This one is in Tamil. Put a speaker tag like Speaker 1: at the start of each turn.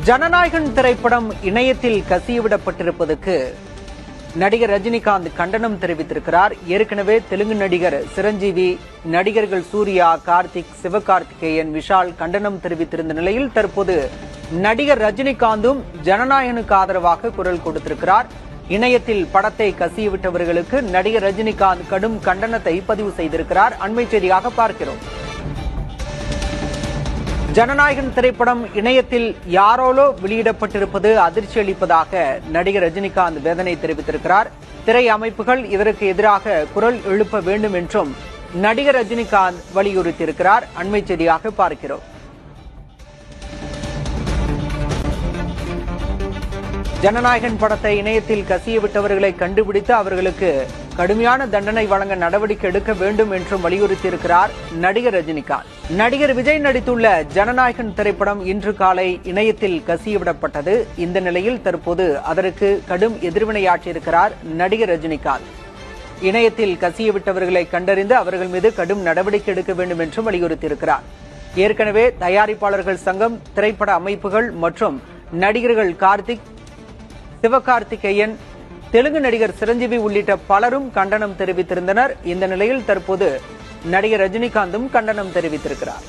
Speaker 1: ஜனநாயகன் திரைப்படம் இணையத்தில் கசியவிடப்பட்டிருப்பதற்கு நடிகர் ரஜினிகாந்த் கண்டனம் தெரிவித்திருக்கிறார். ஏற்கனவே தெலுங்கு நடிகர் சிரஞ்சீவி, நடிகர்கள் சூர்யா, கார்த்திக், சிவகார்த்திகேயன், விஷால் கண்டனம் தெரிவித்திருந்த நிலையில் தற்போது நடிகர் ரஜினிகாந்தும் ஜனநாயகனுக்கு ஆதரவாக குரல் கொடுத்திருக்கிறார். இணையத்தில் படத்தை கசியவிட்டவர்களுக்கு நடிகர் ரஜினிகாந்த் கடும் கண்டனத்தை பதிவு செய்திருக்கிறார். அண்மை செய்தியாக பார்க்கிறோம். ஜனநாயகன் திரைப்படம் இணையத்தில் யாரோலோ வெளியிடப்பட்டிருப்பது அதிர்ச்சி அளிப்பதாக நடிகர் ரஜினிகாந்த் வேதனை தெரிவித்திருக்கிறார். திரை அமைப்புகள் இதற்கு எதிராக குரல் எழுப்ப வேண்டும் என்றும் நடிகர் ரஜினிகாந்த் வலியுறுத்தியிருக்கிறார். அண்மை செய்தியாக பார்க்கிறோம். ஜனநாயகன் படத்தை இணையத்தில் கசியவிட்டவர்களை கண்டுபிடித்து அவர்களுக்கு கடுமையான தண்டனை வழங்க நடவடிக்கை எடுக்க வேண்டும் என்றும் வலியுறுத்தியிருக்கிறார் நடிகர் ரஜினிகாந்த். நடிகர் விஜய் நடித்துள்ள ஜனநாயகன் திரைப்படம் இன்று காலை இணையத்தில் கசியவிடப்பட்டது. இந்த நிலையில் தற்போது அதற்கு கடும் எதிர்வினையாற்றியிருக்கிறார் நடிகர் ரஜினிகாந்த். இணையத்தில் கசியவிட்டவர்களை கண்டறிந்து அவர்கள் மீது கடும் நடவடிக்கை எடுக்க வேண்டும் என்றும் வலியுறுத்தியிருக்கிறார். ஏற்கனவே தயாரிப்பாளர்கள் சங்கம், திரைப்பட அமைப்புகள் மற்றும் நடிகர்கள் கார்த்திக், சிவகார்த்திகேயன், தெலுங்கு நடிகர் சிரஞ்சீவி உள்ளிட்ட பலரும் கண்டனம் தெரிவித்திருந்தனர். இந்த நிலையில் தற்போது நடிகர் ரஜினிகாந்தும் கண்டனம் தெரிவித்திருக்கிறார்.